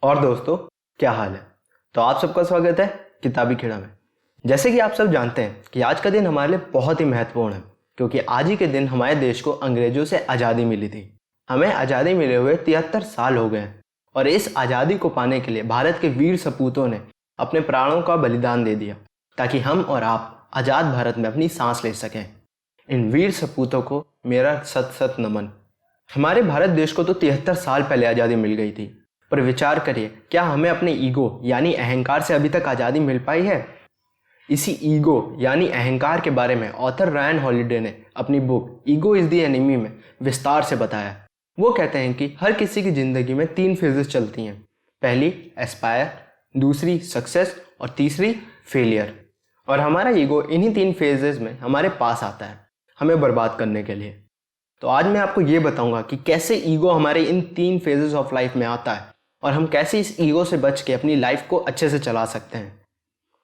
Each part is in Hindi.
और दोस्तों, क्या हाल है। तो आप सबका स्वागत है किताबी खेड़ा में। जैसे कि आप सब जानते हैं कि आज का दिन हमारे लिए बहुत ही महत्वपूर्ण है, क्योंकि आज ही के दिन हमारे देश को अंग्रेजों से आज़ादी मिली थी। हमें आज़ादी मिले हुए 73 साल हो गए हैं और इस आज़ादी को पाने के लिए भारत के वीर सपूतों ने अपने प्राणों का बलिदान दे दिया, ताकि हम और आप आज़ाद भारत में अपनी सांस ले सकें। इन वीर सपूतों को मेरा सत सत नमन। हमारे भारत देश को तो 73 साल पहले आज़ादी मिल गई थी, पर विचार करिए, क्या हमें अपने ईगो यानी अहंकार से अभी तक आज़ादी मिल पाई है? इसी ईगो यानी अहंकार के बारे में ऑथर रायन हॉलिडे ने अपनी book ego is the enemy में विस्तार से बताया। वो कहते हैं कि हर किसी की ज़िंदगी में 3 फेजेस चलती हैं। पहली एस्पायर, दूसरी सक्सेस और तीसरी फेलियर। और हमारा ईगो इन्हीं 3 फेजेस में हमारे पास आता है, हमें बर्बाद करने के लिए। तो आज मैं आपको ये बताऊंगा कि कैसे ईगो हमारे इन 3 फेजेस ऑफ लाइफ में आता है और हम कैसे इस ईगो से बच के अपनी लाइफ को अच्छे से चला सकते हैं।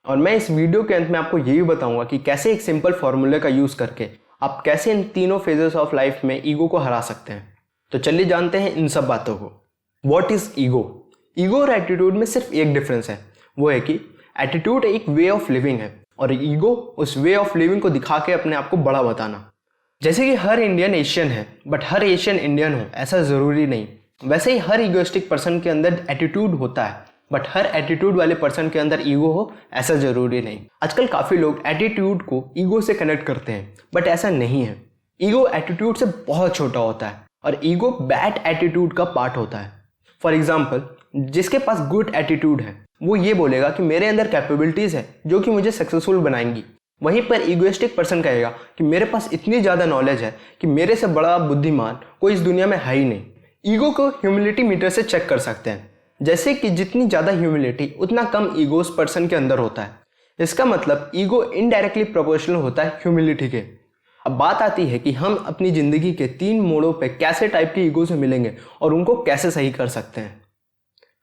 और मैं इस वीडियो के अंत में आपको ये भी बताऊंगा कि कैसे एक सिंपल फॉर्मूले का यूज़ करके आप कैसे इन तीनों फेजेस ऑफ लाइफ में ईगो को हरा सकते हैं। तो चलिए जानते हैं इन सब बातों को। What is ego? ईगो और एटीट्यूड में सिर्फ एक डिफरेंस है, वो है कि एटीट्यूड एक वे ऑफ लिविंग है और ईगो उस वे ऑफ लिविंग को दिखा के अपने आप को बड़ा बताना। जैसे कि हर इंडियन एशियन है, बट हर एशियन इंडियन हो ऐसा ज़रूरी नहीं। वैसे ही हर ईगोइस्टिक पर्सन के अंदर एटीट्यूड होता है, बट हर एटीट्यूड वाले पर्सन के अंदर ईगो हो ऐसा ज़रूरी नहीं। आजकल काफ़ी लोग एटीट्यूड को ईगो से कनेक्ट करते हैं, बट ऐसा नहीं है। ईगो एटीट्यूड से बहुत छोटा होता है और ईगो बैड एटीट्यूड का पार्ट होता है। फॉर एग्जाम्पल, जिसके पास गुड एटीट्यूड है वो ये बोलेगा कि मेरे अंदर कैपेबिलिटीज़ है जो कि मुझे सक्सेसफुल बनाएंगी। वहीं पर ईगोइस्टिक पर्सन कहेगा कि मेरे पास इतनी ज़्यादा नॉलेज है कि मेरे से बड़ा बुद्धिमान कोई इस दुनिया में है ही नहीं। ईगो को ह्यूमिलिटी मीटर से चेक कर सकते हैं, जैसे कि जितनी ज़्यादा ह्यूमिलिटी उतना कम ईगो उस पर्सन के अंदर होता है। इसका मतलब ईगो इनडायरेक्टली प्रोपोर्शनल होता है ह्यूमिलिटी के। अब बात आती है कि हम अपनी ज़िंदगी के 3 मोड़ों पे कैसे टाइप के ईगो से मिलेंगे और उनको कैसे सही कर सकते हैं।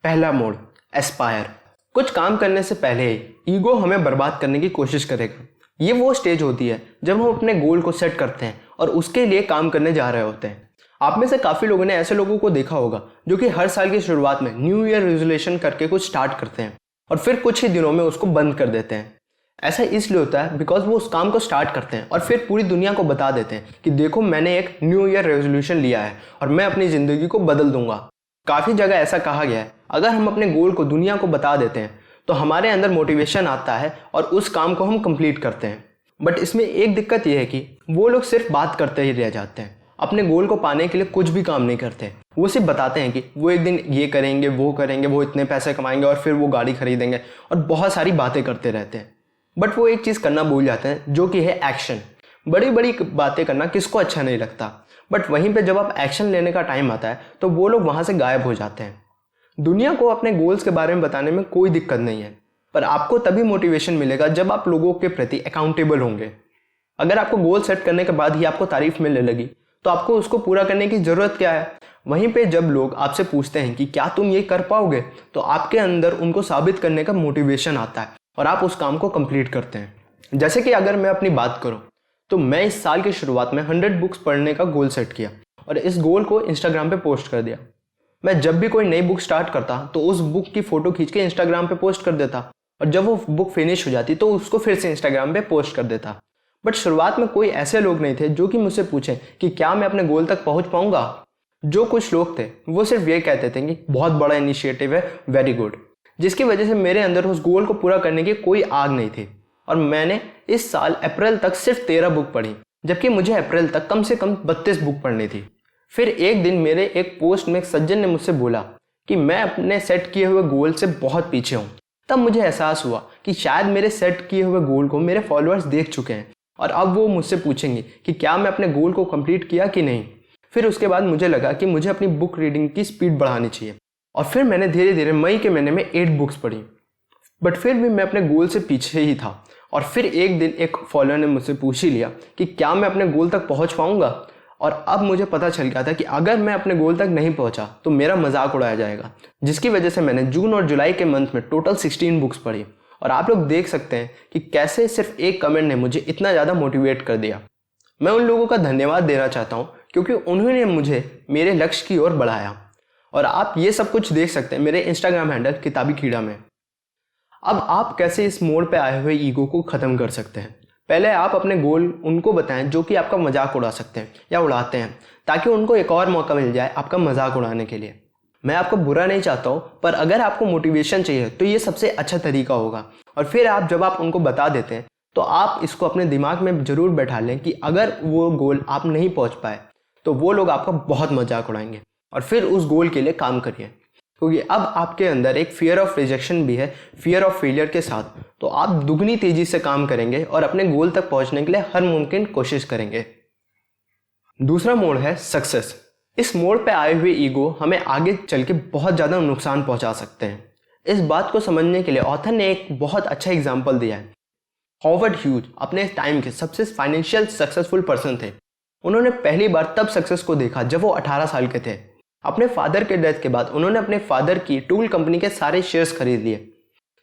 पहला मोड़, एस्पायर। कुछ काम करने से पहले ही ईगो हमें बर्बाद करने की कोशिश करेगा। ये वो स्टेज होती है जब हम अपने गोल को सेट करते हैं और उसके लिए काम करने जा रहे होते हैं। आप में से काफ़ी लोगों ने ऐसे लोगों को देखा होगा जो कि हर साल की शुरुआत में न्यू ईयर रेजोल्यूशन करके कुछ स्टार्ट करते हैं और फिर कुछ ही दिनों में उसको बंद कर देते हैं। ऐसा इसलिए होता है बिकॉज वो उस काम को स्टार्ट करते हैं और फिर पूरी दुनिया को बता देते हैं कि देखो, मैंने एक न्यू ईयर रेजोल्यूशन लिया है और मैं अपनी ज़िंदगी को बदल दूंगा। काफ़ी जगह ऐसा कहा गया है, अगर हम अपने गोल को दुनिया को बता देते हैं तो हमारे अंदर मोटिवेशन आता है और उस काम को हम कंप्लीट करते हैं। बट इसमें एक दिक्कत यह है कि वो लोग सिर्फ बात करते ही रह जाते हैं, अपने गोल को पाने के लिए कुछ भी काम नहीं करते। वो सिर्फ बताते हैं कि वो एक दिन ये करेंगे, वो इतने पैसे कमाएंगे और फिर वो गाड़ी खरीदेंगे और बहुत सारी बातें करते रहते हैं। बट वो एक चीज़ करना भूल जाते हैं जो कि है एक्शन। बड़ी बड़ी बातें करना किसको अच्छा नहीं लगता, बट वहीं पर जब आप एक्शन लेने का टाइम आता है तो वो लोग वहाँ से गायब हो जाते हैं। दुनिया को अपने गोल्स के बारे में बताने में कोई दिक्कत नहीं है, पर आपको तभी मोटिवेशन मिलेगा जब आप लोगों के प्रति अकाउंटेबल होंगे। अगर आपको गोल सेट करने के बाद ही आपको तारीफ मिलने लगी तो आपको उसको पूरा करने की ज़रूरत क्या है? वहीं पे जब लोग आपसे पूछते हैं कि क्या तुम ये कर पाओगे, तो आपके अंदर उनको साबित करने का मोटिवेशन आता है और आप उस काम को कंप्लीट करते हैं। जैसे कि अगर मैं अपनी बात करूँ तो मैं इस साल की शुरुआत में 100 बुक्स पढ़ने का गोल सेट किया और इस गोल को इंस्टाग्राम पे पोस्ट कर दिया। मैं जब भी कोई नई बुक स्टार्ट करता तो उस बुक की फ़ोटो खींच के इंस्टाग्राम पे पोस्ट कर देता और जब वो बुक फिनिश हो जाती तो उसको फिर से इंस्टाग्राम पे पोस्ट कर देता। बट शुरुआत में कोई ऐसे लोग नहीं थे जो कि मुझसे पूछें कि क्या मैं अपने गोल तक पहुंच पाऊंगा। जो कुछ लोग थे वो सिर्फ ये कहते थे कि बहुत बड़ा इनिशिएटिव है, वेरी गुड, जिसकी वजह से मेरे अंदर उस गोल को पूरा करने की कोई आग नहीं थी। और मैंने इस साल अप्रैल तक सिर्फ 13 बुक पढ़ी, जबकि मुझे अप्रैल तक कम से कम 32 बुक पढ़नी थी। फिर एक दिन मेरे एक पोस्ट में एक सज्जन ने मुझसे बोला कि मैं अपने सेट किए हुए गोल से बहुत पीछे हूँ। तब मुझे एहसास हुआ कि शायद मेरे सेट किए हुए गोल को मेरे फॉलोअर्स देख चुके हैं और अब वो मुझसे पूछेंगे कि क्या मैं अपने गोल को कंप्लीट किया कि नहीं। फिर उसके बाद मुझे लगा कि मुझे अपनी बुक रीडिंग की स्पीड बढ़ानी चाहिए और फिर मैंने धीरे धीरे मई के महीने में 8 बुक्स पढ़ी। बट फिर भी मैं अपने गोल से पीछे ही था और फिर एक दिन एक फॉलोअर ने मुझसे पूछ ही लिया कि क्या मैं अपने गोल तक पहुँच पाऊँगा। और अब मुझे पता चल गया था कि अगर मैं अपने गोल तक नहीं पहुंचा तो मेरा मजाक उड़ाया जाएगा, जिसकी वजह से मैंने जून और जुलाई के मंथ में टोटल 16 बुक्स पढ़ी। और आप लोग देख सकते हैं कि कैसे सिर्फ एक कमेंट ने मुझे इतना ज़्यादा मोटिवेट कर दिया। मैं उन लोगों का धन्यवाद देना चाहता हूँ क्योंकि उन्होंने मुझे मेरे लक्ष्य की ओर बढ़ाया। और आप ये सब कुछ देख सकते हैं मेरे इंस्टाग्राम हैंडल किताबी कीड़ा में। अब आप कैसे इस मोड़ पे आए हुए ईगो को ख़त्म कर सकते हैं? पहले आप अपने गोल उनको बताएं जो कि आपका मजाक उड़ा सकते हैं या उड़ाते हैं, ताकि उनको एक और मौका मिल जाए आपका मजाक उड़ाने के लिए। मैं आपको बुरा नहीं चाहता हूँ, पर अगर आपको मोटिवेशन चाहिए तो ये सबसे अच्छा तरीका होगा। और फिर जब आप उनको बता देते हैं तो आप इसको अपने दिमाग में ज़रूर बैठा लें कि अगर वो गोल आप नहीं पहुँच पाए तो वो लोग आपका बहुत मजाक उड़ाएंगे, और फिर उस गोल के लिए काम करिए। क्योंकि अब आपके अंदर एक फियर ऑफ रिजेक्शन भी है, फियर ऑफ फेलियर के साथ, तो आप दुगनी तेजी से काम करेंगे और अपने गोल तक पहुंचने के लिए हर मुमकिन कोशिश करेंगे। दूसरा मोड़ है सक्सेस। इस मोड़ पे आए हुए ईगो हमें आगे चल के बहुत ज़्यादा नुकसान पहुंचा सकते हैं। इस बात को समझने के लिए ऑथर ने एक बहुत अच्छा एग्जाम्पल दिया है। हॉवर्ड ह्यूज अपने टाइम के सबसे फाइनेंशियल सक्सेसफुल पर्सन थे। उन्होंने पहली बार तब सक्सेस को देखा जब वो 18 साल के थे। अपने फादर के डेथ के बाद उन्होंने अपने फादर की टूल कंपनी के सारे शेयर्स खरीद लिए,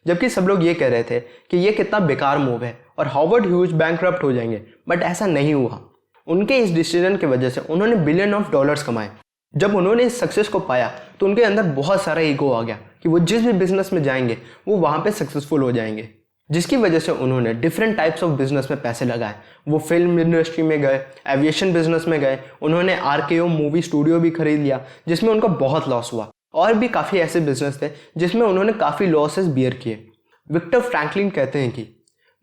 जबकि सब लोग ये कह रहे थे कि ये कितना बेकार मूव है और हॉवर्ड ह्यूज बैंकरप्ट हो जाएंगे। बट ऐसा नहीं हुआ। उनके इस डिसीजन की वजह से उन्होंने बिलियन ऑफ डॉलर्स कमाए। जब उन्होंने इस सक्सेस को पाया तो उनके अंदर बहुत सारा ईगो आ गया कि वो जिस भी बिजनेस में जाएंगे वो वहाँ पे सक्सेसफुल हो जाएंगे, जिसकी वजह से उन्होंने डिफरेंट टाइप्स ऑफ बिजनेस में पैसे लगाए। वो फिल्म इंडस्ट्री में गए, एविएशन बिजनेस में गए, उन्होंने RKO मूवी स्टूडियो भी खरीद लिया जिसमें उनका बहुत लॉस हुआ, और भी काफ़ी ऐसे बिजनेस थे जिसमें उन्होंने काफ़ी लॉसेस बियर किए। विक्टर फ्रैंकलिन कहते हैं कि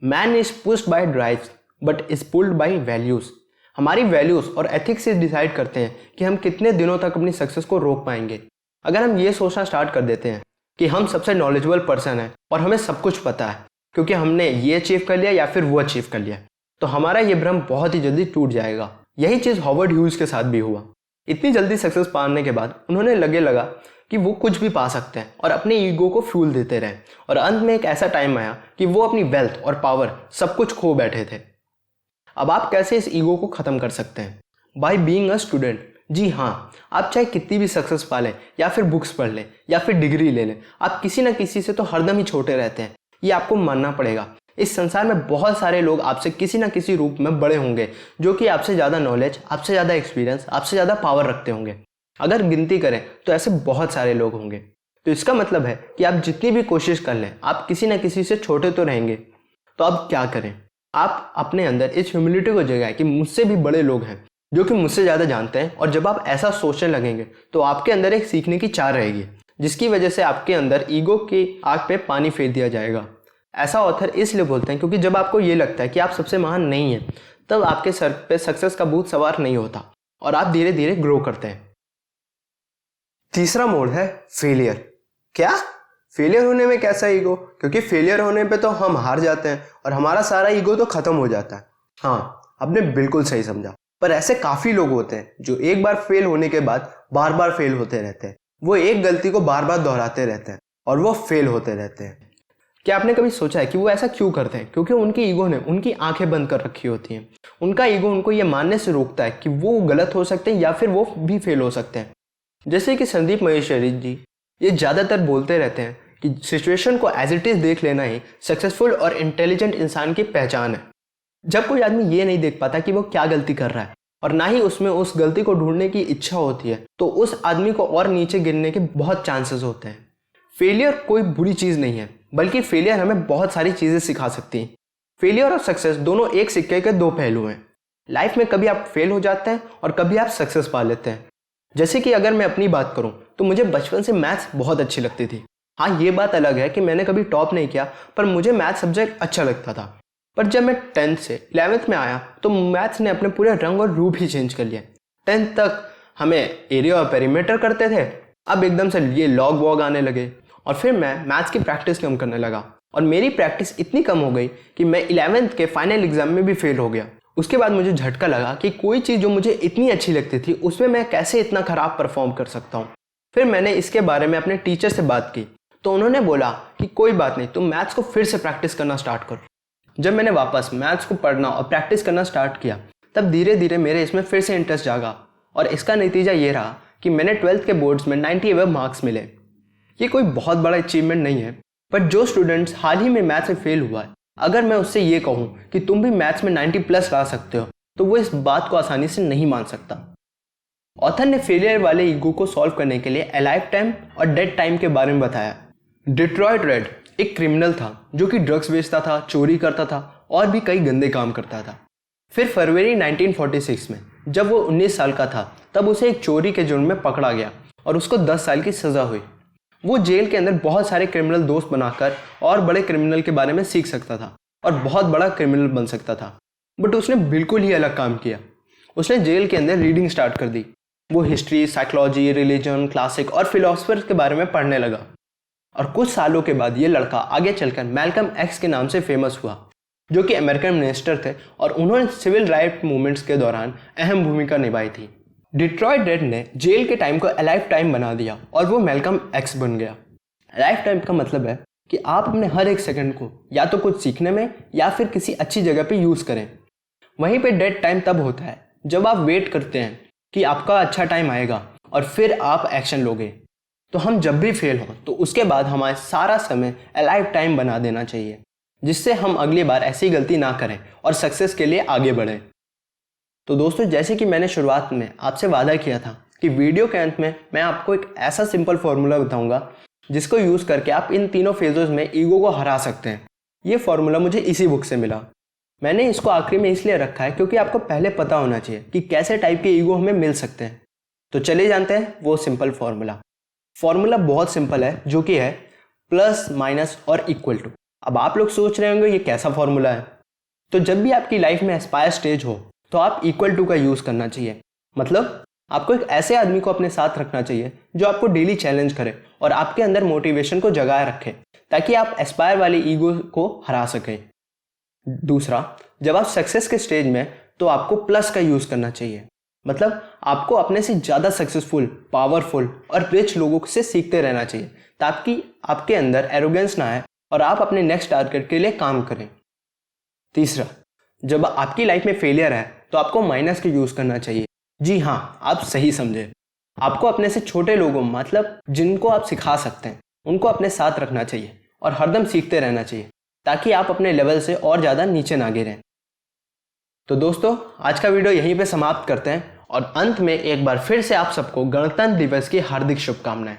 man is pushed by drives but is pulled by values. हमारी वैल्यूज़ और एथिक्स से डिसाइड करते हैं कि हम कितने दिनों तक अपनी सक्सेस को रोक पाएंगे। अगर हम ये सोचना स्टार्ट कर देते हैं कि हम सबसे नॉलेजेबल पर्सन हैं और हमें सब कुछ पता है क्योंकि हमने ये अचीव कर लिया या फिर वो अचीव कर लिया, तो हमारा ये भ्रम बहुत ही जल्दी टूट जाएगा। यही चीज़ हॉवर्ड ह्यूज के साथ भी हुआ। इतनी जल्दी सक्सेस पाने के बाद उन्होंने लगा कि वो कुछ भी पा सकते हैं और अपने ईगो को फ्यूल देते रहे, और अंत में एक ऐसा टाइम आया कि वो अपनी वेल्थ और पावर सब कुछ खो बैठे थे। अब आप कैसे इस ईगो को ख़त्म कर सकते हैं? By being a student. जी हाँ, आप चाहे कितनी भी सक्सेस पा लें या फिर बुक्स पढ़ लें या फिर डिग्री ले लें, आप किसी ना किसी से तो हरदम ही छोटे रहते हैं। ये आपको मानना पड़ेगा। इस संसार में बहुत सारे लोग आपसे किसी ना किसी रूप में बड़े होंगे जो कि आपसे ज़्यादा नॉलेज, आपसे ज़्यादा एक्सपीरियंस, आपसे ज़्यादा पावर रखते होंगे। अगर गिनती करें तो ऐसे बहुत सारे लोग होंगे। तो इसका मतलब है कि आप जितनी भी कोशिश कर लें, आप किसी ना किसी से छोटे तो रहेंगे। तो अब क्या करें? आप अपने अंदर इस ह्यूमिलिटी को जगाएं कि मुझसे भी बड़े लोग हैं जो कि मुझसे ज़्यादा जानते हैं, और जब आप ऐसा सोचने लगेंगे तो आपके अंदर एक सीखने की चाह रहेगी, जिसकी वजह से आपके अंदर ईगो की आग पे पानी फेर दिया जाएगा। ऐसा ऑथर इसलिए बोलते हैं क्योंकि जब आपको ये लगता है कि आप सबसे महान नहीं हैं, तब आपके सर पे सक्सेस का भूत सवार नहीं होता और आप धीरे धीरे ग्रो करते हैं। तीसरा मोड़ है फेलियर। क्या? फेलियर होने में कैसा ईगो? क्योंकि फेलियर होने पे तो हम हार जाते हैं और हमारा सारा ईगो तो खत्म हो जाता है। हाँ, आपने बिल्कुल सही समझा। पर ऐसे काफी लोग होते हैं जो एक बार फेल होने के बाद बार बार फेल होते रहते हैं। वो एक गलती को बार बार दोहराते रहते हैं और वो फेल होते रहते हैं। क्या आपने कभी सोचा है कि वो ऐसा क्यों करते हैं? क्योंकि उनकी ईगो ने उनकी आंखें बंद कर रखी होती हैं। उनका ईगो उनको ये मानने से रोकता है कि वो गलत हो सकते हैं या फिर वो भी फेल हो सकते हैं। जैसे कि संदीप महेश्वरी जी ये ज़्यादातर बोलते रहते हैं कि सिचुएशन को एज इट इज़ देख लेना ही सक्सेसफुल और इंटेलिजेंट इंसान की पहचान है। जब कोई आदमी ये नहीं देख पाता कि वो क्या गलती कर रहा है और ना ही उसमें उस गलती को ढूंढने की इच्छा होती है, तो उस आदमी को और नीचे गिरने के बहुत चांसेस होते हैं। फेलियर कोई बुरी चीज़ नहीं है, बल्कि फेलियर हमें बहुत सारी चीज़ें सिखा सकती हैं। फेलियर और सक्सेस दोनों एक सिक्के के दो पहलू हैं। लाइफ में कभी आप फेल हो जाते हैं और कभी आप सक्सेस पा लेते हैं। जैसे कि अगर मैं अपनी बात करूं तो मुझे बचपन से मैथ्स बहुत अच्छी लगती थी। हाँ, ये बात अलग है कि मैंने कभी टॉप नहीं किया, पर मुझे मैथ्स सब्जेक्ट अच्छा लगता था। पर जब मैं 10th से 11th में आया तो मैथ्स ने अपने पूरे रंग और रूप ही चेंज कर लिया। 10th तक हमें एरिया और पेरीमीटर करते थे, अब एकदम से ये लॉग वॉग आने लगे और फिर मैं मैथ्स की प्रैक्टिस कम करने लगा और मेरी प्रैक्टिस इतनी कम हो गई कि मैं 11th के फाइनल एग्जाम में भी फेल हो गया। उसके बाद मुझे झटका लगा कि कोई चीज़ जो मुझे इतनी अच्छी लगती थी उसमें मैं कैसे इतना ख़राब परफॉर्म कर सकता हूँ। फिर मैंने इसके बारे में अपने टीचर से बात की तो उन्होंने बोला कि कोई बात नहीं, तुम मैथ्स को फिर से प्रैक्टिस करना स्टार्ट करो। जब मैंने वापस मैथ्स को पढ़ना और प्रैक्टिस करना स्टार्ट किया तब धीरे धीरे मेरे इसमें फिर से इंटरेस्ट जागा और इसका नतीजा ये रहा कि मैंने 12th के बोर्ड्स में 90 अबव मार्क्स मिले। ये कोई बहुत बड़ा अचीवमेंट नहीं है, पर जो स्टूडेंट्स हाल ही में मैथ्स में फेल हुआ है, अगर मैं उससे ये कहूँ कि तुम भी मैथ्स में 90 प्लस ला सकते हो तो वो इस बात को आसानी से नहीं मान सकता। ऑथर ने फेलियर वाले ईगो को सॉल्व करने के लिए अलाइव टाइम और डेड टाइम के बारे में बताया। डिट्रॉयट रेड एक क्रिमिनल था जो कि ड्रग्स बेचता था, चोरी करता था और भी कई गंदे काम करता था। फिर फरवरी 1946 में जब वो 19 साल का था तब उसे एक चोरी के जुर्म में पकड़ा गया और उसको 10 साल की सज़ा हुई। वो जेल के अंदर बहुत सारे क्रिमिनल दोस्त बनाकर और बड़े क्रिमिनल के बारे में सीख सकता था और बहुत बड़ा क्रिमिनल बन सकता था, बट उसने बिल्कुल ही अलग काम किया। उसने जेल के अंदर रीडिंग स्टार्ट कर दी। वो हिस्ट्री, साइकोलॉजी, रिलीजन, क्लासिक और फिलोसफर के बारे में पढ़ने लगा और कुछ सालों के बाद ये लड़का आगे चलकर मैल्कम एक्स के नाम से फेमस हुआ, जो कि अमेरिकन मिनिस्टर थे और उन्होंने सिविल राइट मूवमेंट्स के दौरान अहम भूमिका निभाई थी। डिट्रॉयट रेड ने जेल के टाइम को अलाइव टाइम बना दिया और वो मैल्कम एक्स बन गया। अलाइव टाइम का मतलब है कि आप अपने हर एक सेकंड को या तो कुछ सीखने में या फिर किसी अच्छी जगह पे यूज़ करें। वहीं पे डेड टाइम तब होता है जब आप वेट करते हैं कि आपका अच्छा टाइम आएगा और फिर आप एक्शन लोगे। तो हम जब भी फेल हों तो उसके बाद हमारा सारा समय अलाइव टाइम बना देना चाहिए, जिससे हम अगली बार ऐसी गलती ना करें और सक्सेस के लिए आगे बढ़ें। तो दोस्तों, जैसे कि मैंने शुरुआत में आपसे वादा किया था कि वीडियो के अंत में मैं आपको एक ऐसा सिंपल फॉर्मूला बताऊंगा जिसको यूज़ करके आप इन तीनों फेजों में ईगो को हरा सकते हैं। ये फॉर्मूला मुझे इसी बुक से मिला। मैंने इसको आखिरी में इसलिए रखा है क्योंकि आपको पहले पता होना चाहिए कि कैसे टाइप के ईगो हमें मिल सकते हैं। तो चलिए जानते हैं वो सिंपल फॉर्मूला। फॉर्मूला बहुत सिंपल है, जो कि है प्लस, माइनस और इक्वल टू। अब आप लोग सोच रहे होंगे ये कैसा फॉर्मूला है। तो जब भी आपकी लाइफ में एस्पायर स्टेज हो तो आप इक्वल टू का यूज़ करना चाहिए। मतलब आपको एक ऐसे आदमी को अपने साथ रखना चाहिए जो आपको डेली चैलेंज करे और आपके अंदर मोटिवेशन को जगाए रखे, ताकि आप एस्पायर वाले ईगो को हरा सकें। दूसरा, जब आप सक्सेस के स्टेज में तो आपको प्लस का यूज़ करना चाहिए। मतलब आपको अपने से ज़्यादा सक्सेसफुल, पावरफुल और रिच लोगों से सीखते रहना चाहिए, ताकि आपके अंदर एरोगेंस ना आए और आप अपने नेक्स्ट टारगेट के लिए काम करें। तीसरा, जब आपकी लाइफ में फेलियर है तो आपको माइनस का यूज़ करना चाहिए। जी हाँ, आप सही समझे। आपको अपने से छोटे लोगों, मतलब जिनको आप सिखा सकते हैं, उनको अपने साथ रखना चाहिए और हरदम सीखते रहना चाहिए, ताकि आप अपने लेवल से और ज़्यादा नीचे ना गिरें। तो दोस्तों, आज का वीडियो यहीं पे समाप्त करते हैं और अंत में एक बार फिर से आप सबको गणतंत्र दिवस की हार्दिक शुभकामनाएं।